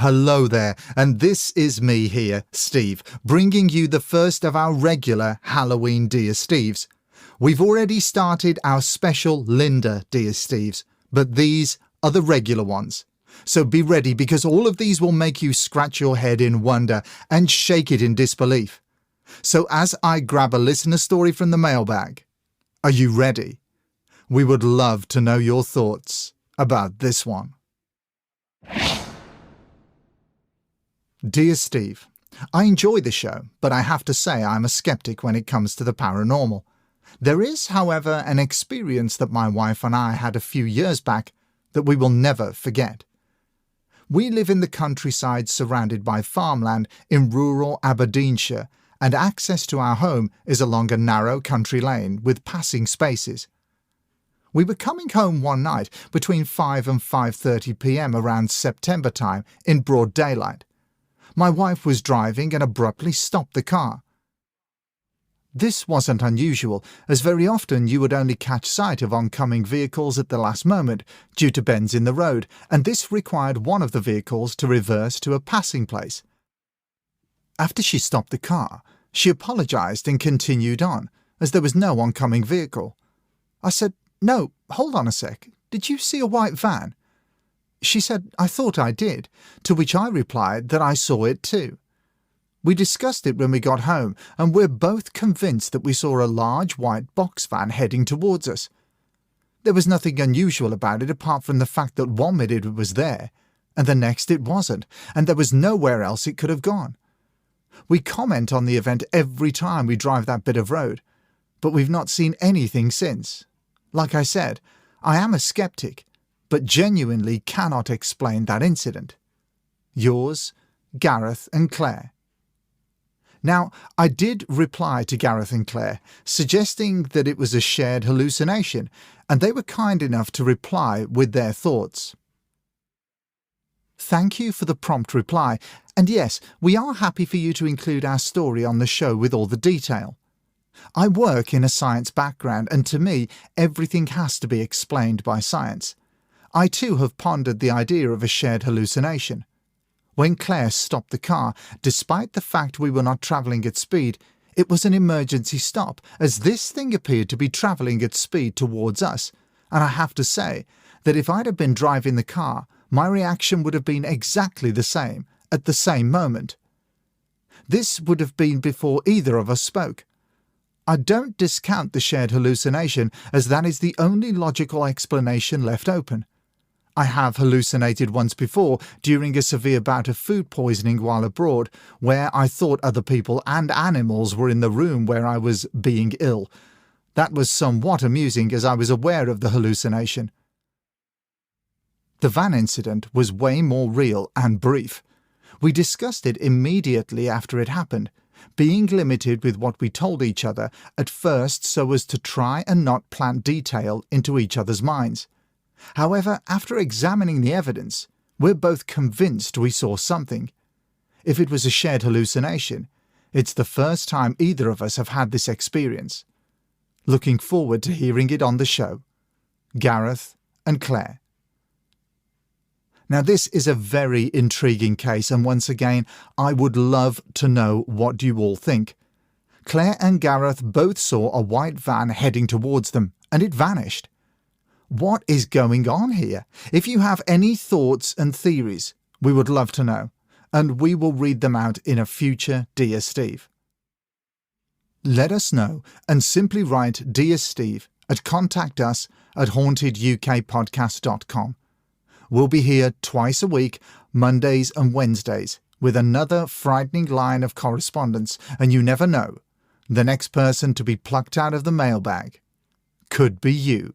Hello there, and this is me here, Steve, bringing you the first of our regular Halloween Dear Steves. We've already started our special Linda Dear Steves, but these are the regular ones. So be ready, because all of these will make you scratch your head in wonder and shake it in disbelief. So as I grab a listener story from the mailbag, are you ready? We would love to know your thoughts about this one. Dear Steve, I enjoy the show, but I have to say I'm a skeptic when it comes to the paranormal. There is, however, an experience that my wife and I had a few years back that we will never forget. We live in the countryside surrounded by farmland in rural Aberdeenshire, and access to our home is along a narrow country lane with passing spaces. We were coming home one night between 5 and 5:30 p.m. around September time in broad daylight. My wife was driving and abruptly stopped the car. This wasn't unusual, as very often you would only catch sight of oncoming vehicles at the last moment due to bends in the road, and this required one of the vehicles to reverse to a passing place. After she stopped the car, she apologized and continued on, as there was no oncoming vehicle. I said, "No, hold on a sec. Did you see a white van?" She said, "I thought I did," to which I replied that I saw it too. We discussed it when we got home, and we're both convinced that we saw a large white box van heading towards us. There was nothing unusual about it apart from the fact that one minute it was there, and the next it wasn't, and there was nowhere else it could have gone. We comment on the event every time we drive that bit of road, but we've not seen anything since. Like I said, I am a skeptic, but genuinely cannot explain that incident. Yours, Gareth and Claire. Now, I did reply to Gareth and Claire, suggesting that it was a shared hallucination, and they were kind enough to reply with their thoughts. Thank you for the prompt reply, and yes, we are happy for you to include our story on the show with all the detail. I work in a science background, and to me, everything has to be explained by science. I too have pondered the idea of a shared hallucination. When Claire stopped the car, despite the fact we were not travelling at speed, it was an emergency stop, as this thing appeared to be travelling at speed towards us, and I have to say that if I'd have been driving the car, my reaction would have been exactly the same, at the same moment. This would have been before either of us spoke. I don't discount the shared hallucination, as that is the only logical explanation left open. I have hallucinated once before during a severe bout of food poisoning while abroad, where I thought other people and animals were in the room where I was being ill. That was somewhat amusing, as I was aware of the hallucination. The van incident was way more real and brief. We discussed it immediately after it happened, being limited with what we told each other at first so as to try and not plant detail into each other's minds. However, after examining the evidence, we're both convinced we saw something. If it was a shared hallucination, it's the first time either of us have had this experience. Looking forward to hearing it on the show. Gareth and Claire. Now, this is a very intriguing case, and once again, I would love to know what you all think. Claire and Gareth both saw a white van heading towards them, and it vanished. What is going on here? If you have any thoughts and theories, we would love to know, and we will read them out in a future Dear Steve. Let us know, and simply write Dear Steve at contactus@hauntedukpodcast.com. We'll be here twice a week, Mondays and Wednesdays, with another frightening line of correspondence, and you never know, the next person to be plucked out of the mailbag could be you.